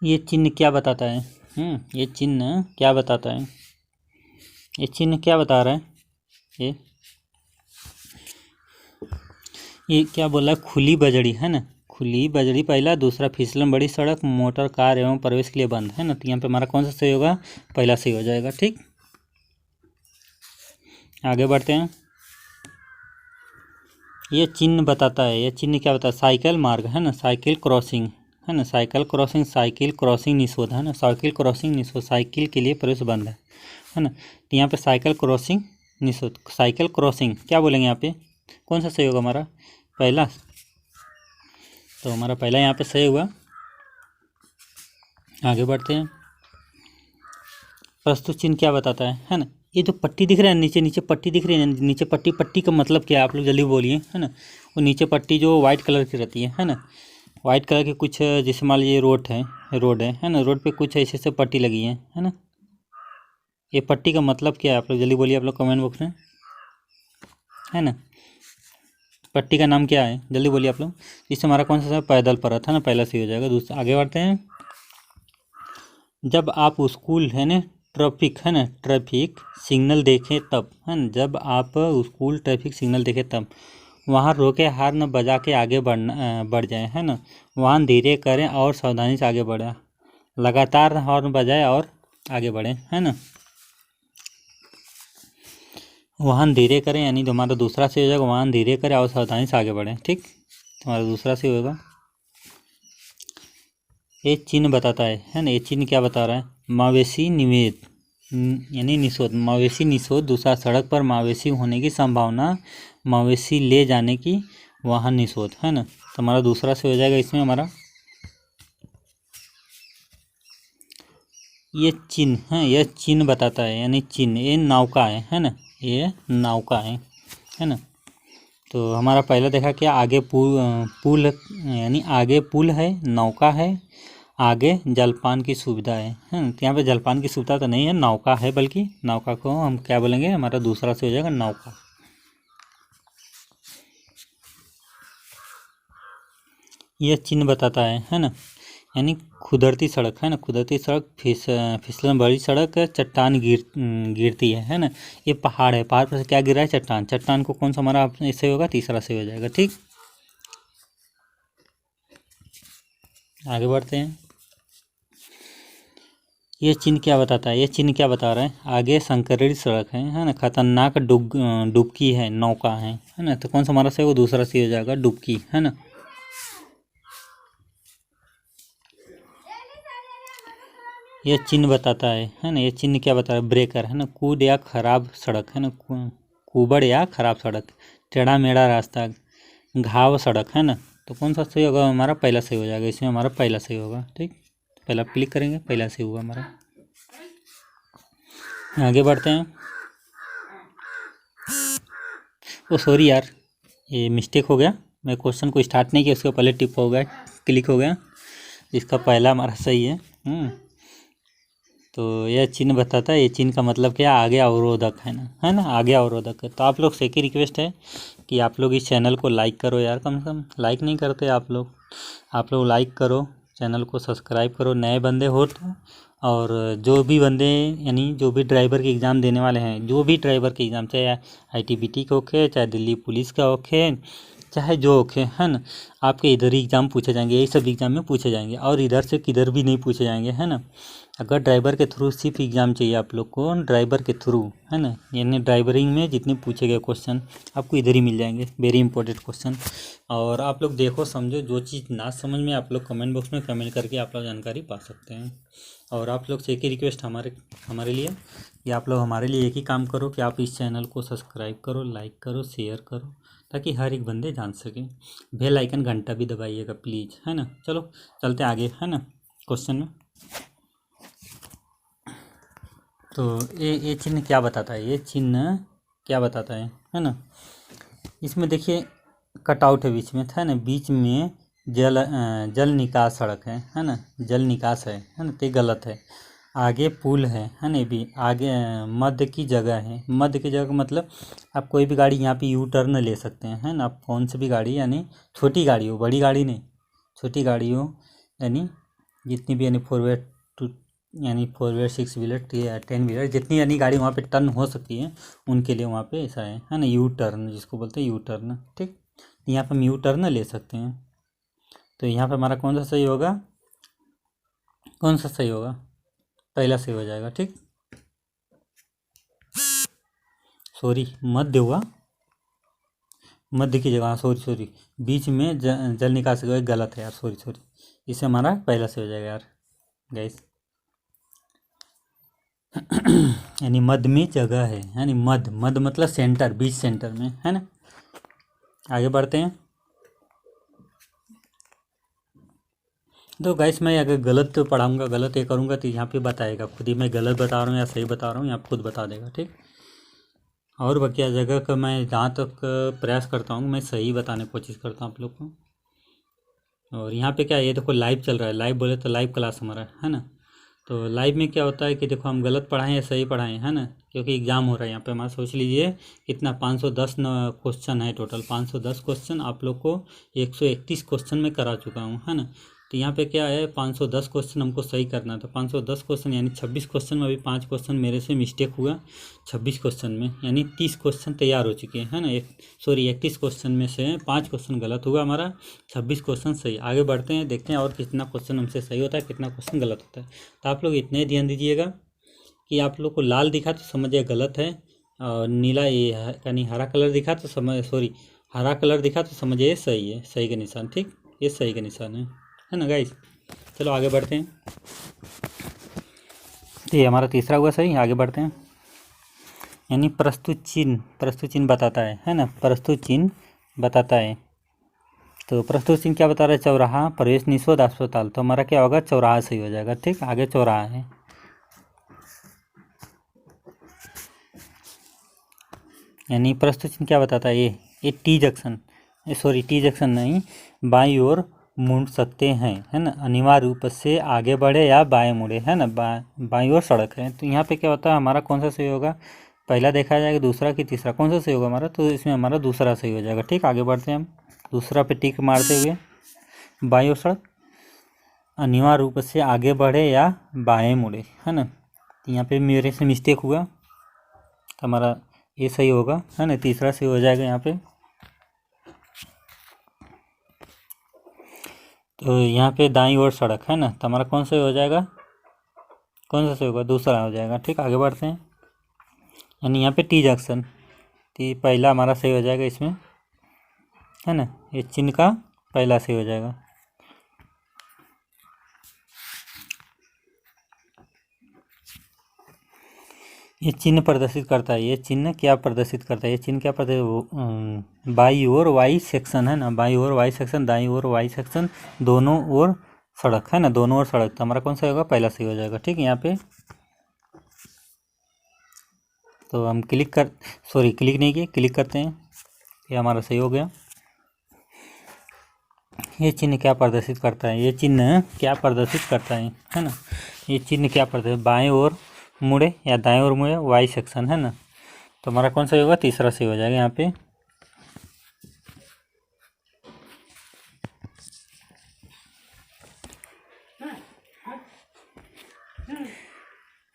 ये चिन्ह क्या बताता है? ये चिन्ह क्या बताता है? ये चिन्ह क्या बता रहा है? ये क्या बोला? खुली बजड़ी है ना, खुली बजड़ी पहला, दूसरा फिसलन बड़ी सड़क, मोटर कार एवं प्रवेश के लिए बंद है ना। तो यहाँ पे हमारा कौन सा सही होगा? पहला सही हो जाएगा। ठीक, आगे बढ़ते हैं। ये चिन्ह बताता है, ये चिन्ह क्या बताता है? साइकिल मार्ग है ना, साइकिल क्रॉसिंग है ना, साइकिल क्रॉसिंग, साइकिल क्रॉसिंग निषेध है ना, साइकिल क्रॉसिंग निषेध, साइकिल के लिए प्रवेश बंद है ना। तो यहाँ पे साइकिल क्रॉसिंग निषेध, साइकिल क्रॉसिंग क्या बोलेंगे यहाँ पे? कौन सा सही होगा हमारा? पहला। तो हमारा पहला यहाँ पे सही हुआ। आगे बढ़ते हैं। प्रस्तुत चिन्ह क्या बताता है ना। ये जो पट्टी दिख रहा है नीचे, नीचे पट्टी दिख रही है नीचे पट्टी, पट्टी का मतलब क्या है आप लोग जल्दी बोलिए, है ना। वो नीचे पट्टी जो वाइट कलर की रहती है ना, वाइट कलर की कुछ, जैसे मान लीजिए रोड है ना, रोड पे कुछ ऐसे ऐसे पट्टी लगी है ना। ये पट्टी का मतलब क्या है आप लोग जल्दी बोलिए, आप लोग कमेंट बॉक्स में, है ना। पट्टी का नाम क्या है जल्दी बोलिए आप लोग। इससे हमारा कौन सा पैदल परत है ना, पहला सही हो जाएगा। दूसरा आगे बढ़ते हैं। जब आप स्कूल है ना, ट्रैफिक है ना, ट्रैफिक सिग्नल देखें तब है ना, जब आप स्कूल ट्रैफिक सिग्नल देखें तब वहाँ रोके, हार्न बजा के आगे बढ़ जाए है ना। वाहन धीरे करें और सावधानी से आगे बढ़ें, लगातार हॉर्न बजाए और आगे बढ़ें है ना। वाहन धीरे करें यानी जो हमारा दूसरा से हो जाएगा, वाहन धीरे करें और सावधानी से आगे बढ़ें। ठीक, हमारा दूसरा से होगा। ये चिन्ह बताता है ना, ये चिन्ह क्या बता रहा है? मवेशी निषेध यानी निषेध, मवेशी निषेध। दूसरा, सड़क पर मवेशी होने की संभावना, मवेशी ले जाने की वाहन निषेध है ना। तो हमारा दूसरा से हो जाएगा इसमें हमारा। ये चिन्ह है, यह चिन्ह बताता है यानी चिन्ह, ये नौका है ना, ये नौका है ना। तो हमारा पहला देखा क्या, आगे पुल यानी आगे पुल है, नौका है, आगे जलपान की सुविधा है ना। तो यहाँ पे जलपान की सुविधा तो नहीं है, नौका है, बल्कि नौका को हम क्या बोलेंगे? हमारा दूसरा से हो जाएगा नौका। यह चिन्ह बताता है ना, यानी खुदरती सड़क है ना, खुदरती सड़क, फिसलन बड़ी सड़क, चट्टान गिरती है ना। ये पहाड़ है, पहाड़ पर से क्या गिर रहा है? चट्टान। चट्टान को कौन सा हमारा इससे होगा? तीसरा से हो जाएगा। ठीक, आगे बढ़ते हैं। ये चिन्ह क्या बताता है? ये चिन्ह क्या बता रहा है? आगे संकरी सड़क है ना, खतरनाक डुबकी है, नौका है ना। तो कौन सा हमारा से वो दूसरा से हो जाएगा? डुबकी है ना। ये चिन्ह बताता है ना, ये चिन्ह क्या बता रहा है? ब्रेकर है ना, कूद या खराब सड़क है ना, कुबड़ या खराब सड़क, टेढ़ा मेढ़ा रास्ता, घाव सड़क है ना। तो कौन सा सही होगा? हमारा पहला सही हो जाएगा, इसमें हमारा पहला सही होगा। ठीक, पहला क्लिक करेंगे, पहला सही होगा हमारा। आगे बढ़ते हैं। ओ सॉरी यार, ये मिस्टेक हो गया, मैं क्वेश्चन को स्टार्ट नहीं किया, उसके पहले टिप हो गया, क्लिक हो गया। इसका पहला हमारा सही है। तो यह चिन्ह बताता है, ये चिन्ह का मतलब क्या? आगे अवरोधक है ना, आगे अवरोधक है। तो आप लोग से एक ही रिक्वेस्ट है कि आप लोग इस चैनल को लाइक करो यार, कम से कम लाइक नहीं करते आप लोग लाइक करो, चैनल को सब्सक्राइब करो, नए बंदे हो तो। और जो भी बंदे यानी जो भी ड्राइवर के एग्ज़ाम देने वाले हैं, जो भी ड्राइवर के एग्ज़ाम, चाहे ITBT का होखे, चाहे दिल्ली पुलिस का होखे, चाहे जो होखे है ना, आपके इधर ही एग्ज़ाम पूछे जाएंगे, यही सब एग्ज़ाम में पूछे जाएंगे, और इधर से किधर भी नहीं पूछे जाएंगे, है ना। अगर ड्राइवर के थ्रू सिर्फ एग्ज़ाम चाहिए आप लोग को, ड्राइवर के थ्रू है ना, यानी ड्राइवरिंग में जितने पूछे गए क्वेश्चन आपको इधर ही मिल जाएंगे, वेरी इंपॉर्टेंट क्वेश्चन। और आप लोग देखो समझो, जो चीज़ ना समझ में आप लोग कमेंट बॉक्स में कमेंट करके आप लोग जानकारी पा सकते हैं। और आप लोग से एक ही रिक्वेस्ट हमारे लिए कि आप लोग हमारे लिए एक ही काम करो कि आप इस चैनल को सब्सक्राइब करो, लाइक करो, शेयर करो, ताकि हर एक बंदे जान सके। बेल आइकन घंटा भी दबाइएगा प्लीज़, है ना। चलो चलते आगे, है ना, क्वेश्चन में। तो ये चिन्ह क्या बताता है? ये चिन्ह क्या बताता है ना। इसमें देखिए कटआउट है बीच में, था ना, बीच में जल निकास सड़क है ना, जल निकास है ना, तो गलत है। आगे पुल है ना, भी आगे मध्य की जगह है, मध्य की जगह का मतलब आप कोई भी गाड़ी यहाँ पे यू टर्न ले सकते हैं, है ना। आप कौन सी भी गाड़ी, यानी छोटी गाड़ी हो, बड़ी गाड़ी नहीं, छोटी गाड़ी हो, यानी जितनी भी यानी 4 व्हीलर टू यानी 4 व्हीलर 6 व्हीलर 10 व्हीलर जितनी यानी गाड़ी वहाँ पे टर्न हो सकती है उनके लिए वहाँ पे ऐसा है ना, यू टर्न जिसको बोलते हैं यू टर्न। ठीक, यहाँ पे हम यू टर्न ले सकते हैं। तो यहाँ पे हमारा कौन सा सही होगा, कौन सा सही होगा, पहला सही हो जाएगा। ठीक, सॉरी मध्य हुआ, मध्य की जगह, सॉरी बीच में जल निकास गलत है यार, सॉरी इससे हमारा पहला से हो जाएगा यार गाइस। यानी मध्य में जगह है, यानी मध्य मतलब सेंटर, बीच सेंटर में, है ना। आगे बढ़ते हैं। तो गाइस मैं अगर गलत पढ़ाऊँगा, गलत ये करूँगा तो यहाँ पे बताएगा खुद ही मैं गलत बता रहा हूँ या सही बता रहा हूँ, यहाँ खुद बता देगा। ठीक, और बाकी जगह का मैं जहाँ तक प्रयास करता हूँ मैं सही बताने की कोशिश करता हूँ आप लोग को। और यहाँ पे क्या है, ये देखो लाइव चल रहा है, लाइव बोले तो लाइव क्लास हमारा है ना। तो लाइव में क्या होता है कि देखो हम गलत पढ़ाएं या सही पढ़ाएं, है ना, क्योंकि एग्ज़ाम हो रहा है यहाँ पे हमारा। सोच लीजिए कितना 510 क्वेश्चन है टोटल, 510 क्वेश्चन आप लोग को 131 क्वेश्चन में करा चुका हूँ, है ना। तो यहाँ पे क्या है 510 क्वेश्चन हमको सही करना है। तो 510 क्वेश्चन यानी 26 क्वेश्चन में अभी 5 क्वेश्चन मेरे से मिस्टेक हुआ, 26 क्वेश्चन में यानी 30 क्वेश्चन तैयार हो चुके हैं, है ना। 31 क्वेश्चन में से 5 क्वेश्चन गलत हुआ हमारा, 26 क्वेश्चन सही। आगे बढ़ते हैं, देखते हैं और कितना क्वेश्चन हमसे सही होता है, कितना क्वेश्चन गलत होता है। तो आप लोग इतने ध्यान दीजिएगा कि आप लोग को लाल दिखा तो समझिए गलत है, और नीला ये यानी हरा कलर दिखा तो हरा कलर दिखा तो समझिए सही है, सही का निशान। ठीक, ये सही का निशान है ना गाइस। चलो आगे बढ़ते हैं। तो ये हमारा तीसरा हुआ सही। आगे बढ़ते हैं। यानी प्रस्तुत चिन्ह बताता है ना, प्रस्तुत चिन्ह बताता है। तो प्रस्तुत चिन्ह क्या बता रहा है, चौराहा, प्रवेश निषेध, अस्पताल। तो हमारा क्या होगा, चौराहा सही हो जाएगा। ठीक, आगे चौराहा है। यानी प्रस्तुत चिन्ह क्या बताता है, ये टी जंक्शन, टी जंक्शन नहीं, बाईं ओर मुड़ सकते हैं, है ना, अनिवार्य रूप से आगे बढ़े या बाएं मुड़े, है ना, बाईं ओर सड़क है। तो यहाँ पे क्या होता है, हमारा कौन सा सही होगा, पहला देखा जाएगा, दूसरा कि तीसरा, कौन सा सही होगा हमारा, तो इसमें हमारा दूसरा सही हो जाएगा। ठीक, आगे बढ़ते हैं हम, दूसरा पे टिक मारते हुए, बाईं ओर सड़क, अनिवार्य रूप से आगे बढ़े या बाएं मुड़े, है ना। यहाँ पे मेरे से मिस्टेक हुआ तो हमारा ये सही होगा, है ना, तीसरा सही हो जाएगा यहाँ पे। तो यहाँ पे दाईं ओर सड़क, है ना, तो हमारा कौन सा हो जाएगा, कौन सा सही होगा, दूसरा हो जाएगा। ठीक, आगे बढ़ते हैं। यानी यहाँ पे टी जंक्शन, पहला हमारा सही हो जाएगा इसमें, है ना, ये चिन्ह का पहला सही हो जाएगा। ये चिन्ह प्रदर्शित करता है, ये चिन्ह क्या प्रदर्शित करता है, ये चिन्ह क्या प्रदर्शित, बाई ओर वाई सेक्शन, है ना, बाई ओर वाई सेक्शन, दाई ओर वाई सेक्शन, दोनों ओर सड़क, है ना, दोनों ओर सड़क। तो हमारा कौन सा होगा, पहला सही हो जाएगा। ठीक है, यहाँ पे तो हम क्लिक नहीं किए, क्लिक करते हैं, ये हमारा सही हो गया। ये चिन्ह क्या प्रदर्शित करता है, ये चिन्ह क्या प्रदर्शित करता है ना, ये चिन्ह क्या प्रदर्शित, बाएं ओर मुड़े या दाएं ओर मुड़े, वाई सेक्शन, है ना। तो हमारा कौन सा होगा, तीसरा सही हो जाएगा यहाँ पे।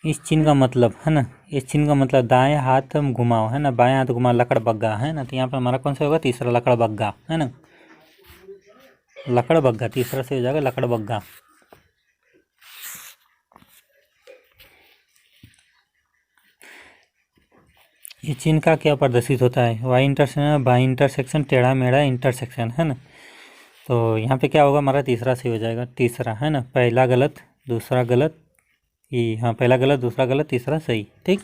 इस चिन्ह का मतलब, है ना, इस चिन्ह का मतलब दाएं हाथ घुमाओ, है ना, बाएं हाथ घुमाओ, लकड़ बग्गा, है ना। तो यहाँ पे हमारा कौन सा होगा, तीसरा लकड़ बग्गा, है ना, लकड़ बग्गा, तीसरा से हो जाएगा लकड़ बग्गा। ये चिन्ह का क्या प्रदर्शित होता है, वाई इंटरसेक्शन, बाई इंटरसेक्शन, टेढ़ा मेढ़ा इंटरसेक्शन, है ना। तो यहाँ पे क्या होगा, हमारा तीसरा सही हो जाएगा, तीसरा, है ना, पहला गलत दूसरा गलत, ये हाँ, पहला गलत दूसरा गलत तीसरा सही। ठीक,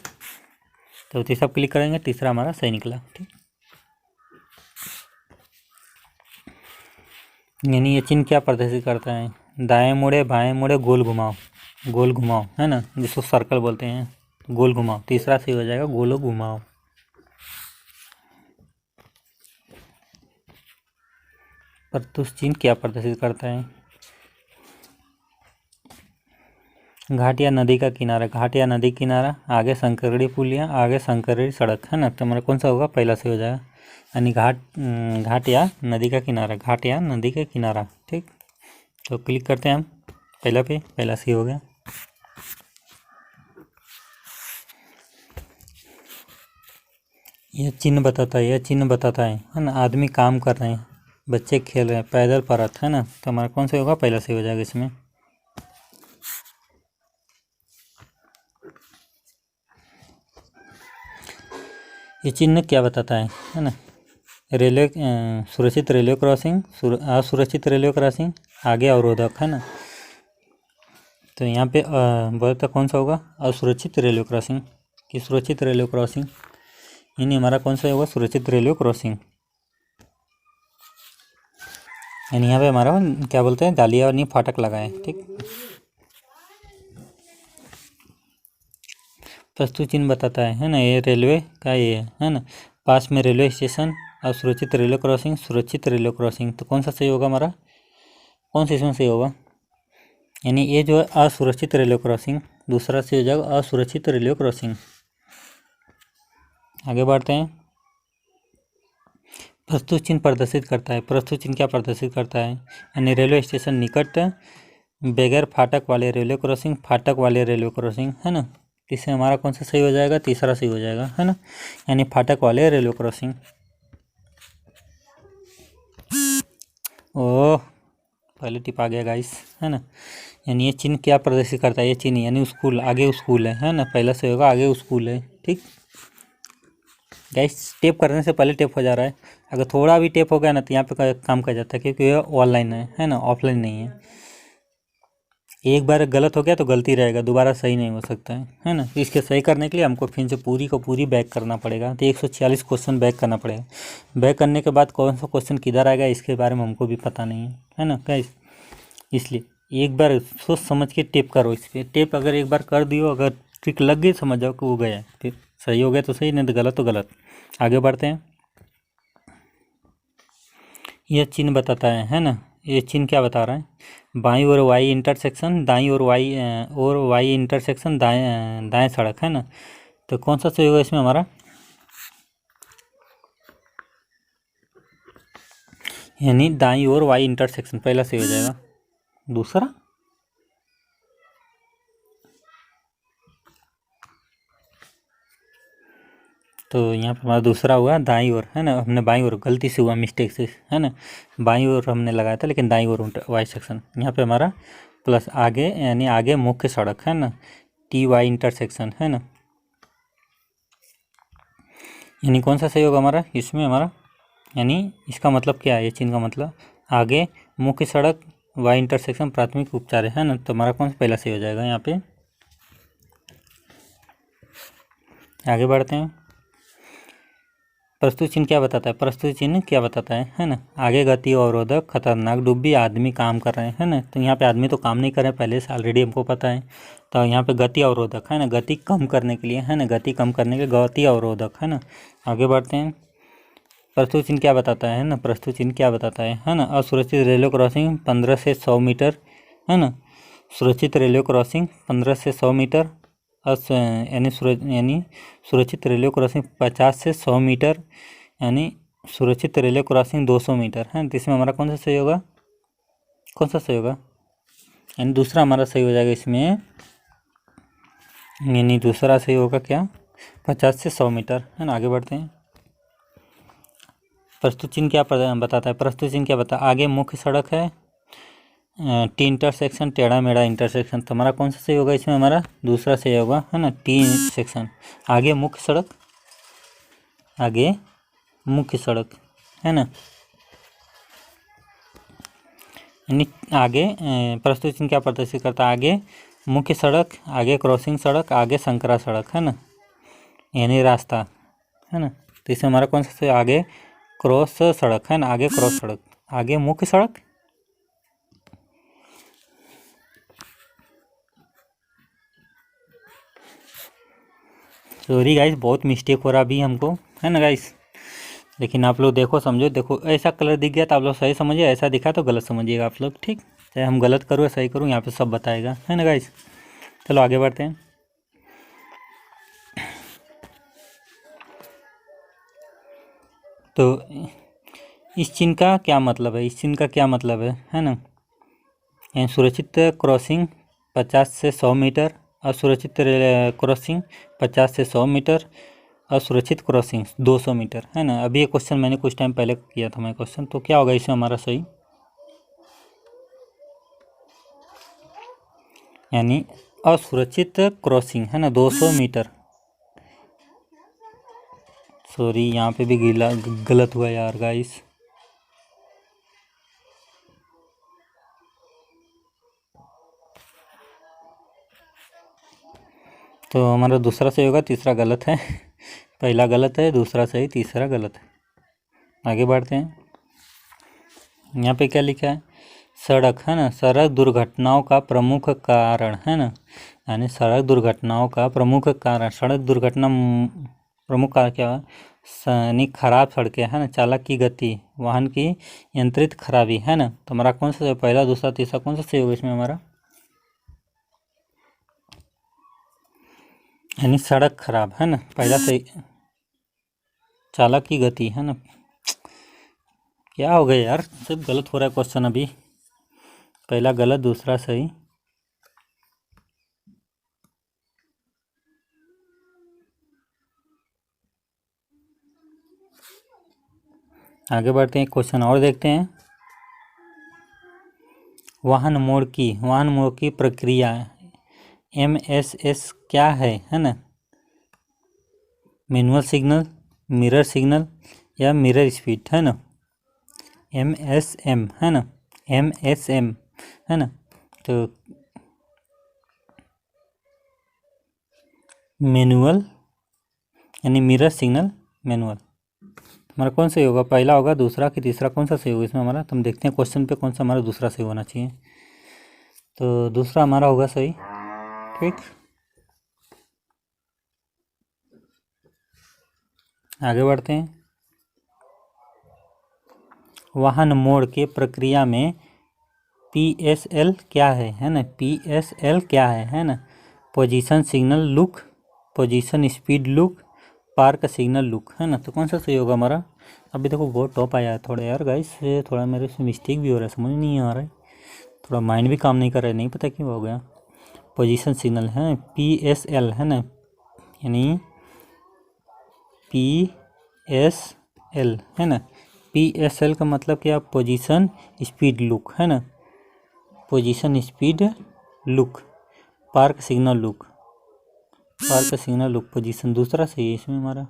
तो तीसरा क्लिक करेंगे, तीसरा हमारा सही निकला। ठीक, यानी ये चिन्ह क्या प्रदर्शित करता है, दाएं मुड़े बाएं मुड़े गोल घुमाओ, है ना, जिसको सर्कल बोलते हैं, गोल घुमाओ, तीसरा सही हो जाएगा, गोल घुमाओ। प्रस्तुत चिन्ह क्या प्रदर्शित करता है, घाट या नदी का किनारा, घाट या नदी किनारा, आगे संकरड़ी पुल या आगे संकरड़ी सड़क, है ना। तो हमारा कौन सा होगा, पहला से हो जाएगा, यानी घाट या नदी का किनारा, घाट या नदी का किनारा। ठीक, तो क्लिक करते हैं हम, पहला सी हो गया। यह चिन्ह बताता है ना। आदमी काम कर रहे हैं, बच्चे खेल रहे हैं, पैदल परत है ना। तो हमारा कौन सा होगा? पहला सही हो जाएगा इसमें। ये चिन्ह क्या बताता है ना। रेलवे सुरक्षित रेलवे क्रॉसिंग, असुरक्षित रेलवे क्रॉसिंग, आगे अवरोधक है ना। तो यहाँ पे बोलता कौन सा होगा? असुरक्षित रेलवे क्रॉसिंग कि सुरक्षित रेलवे क्रॉसिंग, यानी हमारा कौन सा होगा? सुरक्षित रेलवे क्रॉसिंग। यानी यहाँ पे हमारा क्या बोलते हैं? जालिया नहीं फाटक लगा है, ठीक। प्रस्तुत चिन्ह बताता है ना। ये रेलवे का ये है ना। पास में रेलवे स्टेशन, असुरक्षित रेलवे क्रॉसिंग, सुरक्षित रेलवे क्रॉसिंग। तो कौन सा सही होगा हमारा? कौन सा इसमें सही होगा? यानी ये जो है असुरक्षित रेलवे क्रॉसिंग, दूसरा से हो जाएगा असुरक्षित रेलवे क्रॉसिंग। आगे बढ़ते हैं। प्रस्तुत चिन्ह प्रदर्शित करता है। प्रस्तुत चिन्ह क्या प्रदर्शित करता है? यानी रेलवे स्टेशन निकट, बगैर फाटक वाले रेलवे क्रॉसिंग, फाटक वाले रेलवे क्रॉसिंग है ना। इससे हमारा कौन सा सही हो जाएगा? तीसरा सही हो जाएगा है ना। यानी फाटक वाले रेलवे क्रॉसिंग। ओह, पहले टिप आ गया गाइस है ना। यानी ये चिन्ह क्या प्रदर्शित करता है? ये चिन्ह यानी स्कूल, आगे स्कूल है ना। पहला से होगा आगे स्कूल है, ठीक। गाइस टेप करने से पहले टेप हो जा रहा है। अगर थोड़ा भी टेप हो गया ना तो यहाँ पे काम कर जाता है, क्योंकि ये ऑनलाइन है ना, ऑफलाइन नहीं है। एक बार गलत हो गया तो गलती रहेगा, दोबारा सही नहीं हो सकता है ना। इसके सही करने के लिए हमको फिर से पूरी को पूरी बैक करना पड़ेगा। तो 146 क्वेश्चन बैक करना पड़ेगा। बैक करने के बाद कौन सा क्वेश्चन किधर आएगा इसके बारे में हमको भी पता नहीं है ना गाइस। इसलिए एक बार सोच समझ के टेप करो। इस पर टेप अगर एक बार कर दियो, अगर ट्रिक लग गई समझ जाओ कि वो गया, फिर सही हो गया तो सही, नहीं तो गलत तो गलत। आगे बढ़ते हैं। यह चिन्ह बताता है ना। ये चिन्ह क्या बता रहा है? बाईं ओर वाई इंटरसेक्शन, दाईं ओर वाई इंटरसेक्शन, दाएं सड़क है ना। तो कौन सा सही होगा इसमें हमारा? यानी दाईं ओर वाई इंटरसेक्शन पहला सही हो जाएगा। दूसरा तो यहाँ पर हमारा दूसरा हुआ दाईं ओर है ना। हमने बाईं ओर गलती से हुआ, मिस्टेक से है ना। बाईं ओर हमने लगाया था लेकिन दाईं ओर वाई सेक्शन। यहाँ पे हमारा प्लस आगे, यानी आगे मुख्य सड़क है ना, टी वाई इंटरसेक्शन है ना। यानी कौन सा सही होगा हमारा इसमें? हमारा यानी इसका मतलब क्या है? ये चिन्ह का मतलब आगे मुख्य सड़क, वाई इंटरसेक्शन, प्राथमिक उपचार है ना। तो हमारा कौन सा पहला सही हो जाएगा यहाँ पे। आगे बढ़ते हैं। प्रस्तुत चिन्ह क्या बताता है? प्रस्तुत चिन्ह क्या बताता है ना। आगे गति अवरोधक, खतरनाक डुब्बी, आदमी काम कर रहे हैं है ना। तो यहाँ पे आदमी तो काम नहीं कर रहे हैं पहले से, ऑलरेडी हमको पता है। तो यहाँ पे गति अवरोधक है ना, गति कम करने के लिए है ना, गति कम करने के गति अवरोधक है ना। आगे बढ़ते हैं। प्रस्तुत चिन्ह क्या बताता है ना। प्रस्तुत चिन्ह क्या बताता है ना। असुरक्षित रेलवे क्रॉसिंग 15 से 100 मीटर है ना। सुरक्षित रेलवे क्रॉसिंग 15 से 100 मीटर। यानी सुरक्षित रेलवे क्रॉसिंग 50 से 100 मीटर, यानी सुरक्षित रेलवे क्रॉसिंग 200 मीटर है। तो इसमें हमारा कौन सा सही होगा? कौन सा सही होगा? यानी दूसरा हमारा सही हो जाएगा इसमें। यानी दूसरा सही होगा क्या? 50 से 100 मीटर है ना। आगे बढ़ते हैं। प्रस्तुत चिन्ह क्या बताता है? प्रस्तुत चिन्ह क्या बताता है? आगे मुख्य सड़क है, टी इंटरसेक्शन, टेढ़ा मेढ़ा इंटरसेक्शन। तो हमारा कौन सा सही होगा इसमें? हमारा दूसरा सही होगा है ना, टी सेक्शन। आगे मुख्य सड़क, आगे मुख्य सड़क है ना। यानी आगे प्रस्तुत चिन्ह क्या प्रदर्शित करता है? आगे मुख्य सड़क, आगे क्रॉसिंग सड़क, आगे संकरा सड़क है ना, यानी रास्ता है ना। तो इसमें हमारा कौन सा सही? आगे क्रॉस सड़क है ना, आगे क्रॉस सड़क, आगे मुख्य सड़क। सॉरी गाइस, बहुत मिस्टेक हो रहा अभी हमको है ना गाइस। लेकिन आप लोग देखो समझो, देखो ऐसा कलर दिख गया तो आप लोग सही समझिए, ऐसा दिखा तो गलत समझिएगा आप लोग, ठीक। चाहे हम गलत करूँ या सही करूँ, यहाँ पे सब बताएगा है ना गाइस। चलो आगे बढ़ते हैं। तो इस चिन्ह का क्या मतलब है? इस चिन्ह का क्या मतलब है ना। यानी सुरक्षित क्रॉसिंग 50 से 100 मीटर, असुरक्षित क्रॉसिंग 50 से 100 मीटर, असुरक्षित क्रॉसिंग 200 मीटर, है ना। अभी ये क्वेश्चन मैंने कुछ टाइम पहले किया था मैं क्वेश्चन, तो क्या होगा इसमें हमारा सही, यानी असुरक्षित क्रॉसिंग, है ना, 200 मीटर। सॉरी यहाँ पे भी गलत हुआ यार गाइस। तो हमारा दूसरा सही होगा, तीसरा गलत है। पहला गलत है, दूसरा सही, तीसरा गलत है। आगे बढ़ते हैं। यहाँ पे क्या लिखा है, सड़क, है ना, सड़क दुर्घटनाओं का प्रमुख कारण, है ना, यानी सड़क दुर्घटनाओं का प्रमुख कारण, सड़क दुर्घटना प्रमुख कारण क्या है, यानी खराब सड़कें, है ना, चालक की गति, वाहन की यंत्रित खराबी, है ना। तो हमारा कौन सा पहला, दूसरा, तीसरा कौन सा सही होगा इसमें हमारा, यानी सड़क खराब, है ना, पहला सही, चालक की गति, है ना। क्या हो गया यार, सब गलत हो रहा है क्वेश्चन अभी, पहला गलत, दूसरा सही। आगे बढ़ते हैं, क्वेश्चन और देखते हैं। वाहन मोड़ की प्रक्रिया MSS क्या है ना, मैनुअल सिग्नल, मिरर सिग्नल या मिरर स्पीड, है ना। MSM, है ना, MSM, है ना। तो मैनुअल यानी मिरर सिग्नल मैनुअल, हमारा कौन सही होगा, पहला होगा, दूसरा कि तीसरा, कौन सा सही होगा इसमें हमारा। तो हम देखते हैं क्वेश्चन पे कौन सा हमारा दूसरा सही होना चाहिए। तो दूसरा हमारा होगा सही, ठीक। आगे बढ़ते हैं। वाहन मोड़ के प्रक्रिया में PSL क्या है ना, PSL क्या है ना, position signal look, position speed look, park signal look, है ना। तो कौन सा सही होगा हमारा। अभी देखो बहुत टॉप आया है थोड़ा यार गाइस, थोड़ा मेरे से मिस्टेक भी हो रहा है, समझ नहीं आ रहा है, थोड़ा माइंड भी काम नहीं कर रहा है, नहीं पता क्यों हो गया। पोजीशन सिग्नल है PSL, है ना, यानी PSL, है ना। PSL का मतलब क्या, पोजीशन स्पीड लुक, है ना, position speed look, park signal look, park signal look, position दूसरा सही है इसमें हमारा।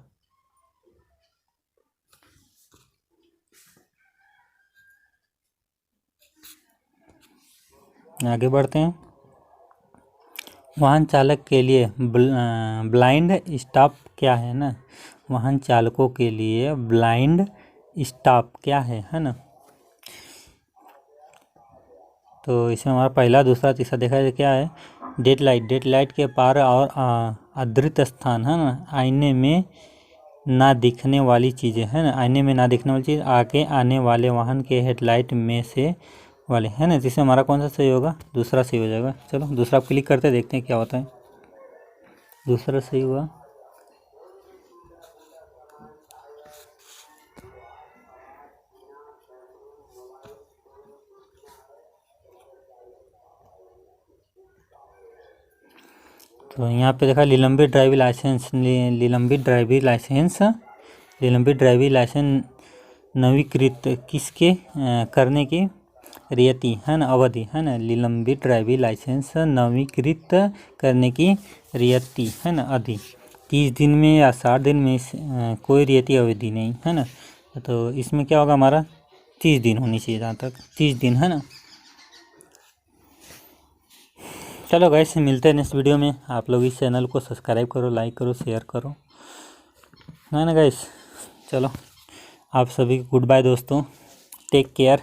आगे बढ़ते हैं। वाहन चालक के लिए ब्लाइंड स्टॉप क्या है ना, वाहन चालकों के लिए ब्लाइंड स्टॉप क्या है ना। तो इसमें हमारा पहला, दूसरा, तीसरा देखा जाए क्या है, डेड लाइट के पार और अदृत स्थान, है ना, आईने में ना दिखने वाली चीज़ें, है ना, आईने में ना दिखने वाली चीज़, आगे आने वाले वाहन के हेडलाइट में से वाले, है ना। जिसमें हमारा कौन सा सही होगा, दूसरा सही हो जाएगा। चलो दूसरा क्लिक करते देखते हैं क्या होता है। दूसरा सही हुआ। तो यहाँ पे देखा निलंबित ड्राइविंग लाइसेंस नवीकृत किसके करने की रियायती, है ना, अवधि, है ना, निलंबित ड्राइविंग लाइसेंस नवीकृत करने की रियायती, है ना, अवधि 30 दिन में या 60 दिन में, कोई रियायती अवधि नहीं, है ना। तो इसमें क्या होगा हमारा, 30 दिन होनी चाहिए, जहाँ तक 30 दिन, है ना। चलो गाइस मिलते हैं नेक्स्ट वीडियो में। आप लोग इस चैनल को सब्सक्राइब करो, लाइक करो, शेयर करो, ना गाइस। चलो आप सभी गुड बाय दोस्तों, टेक केयर।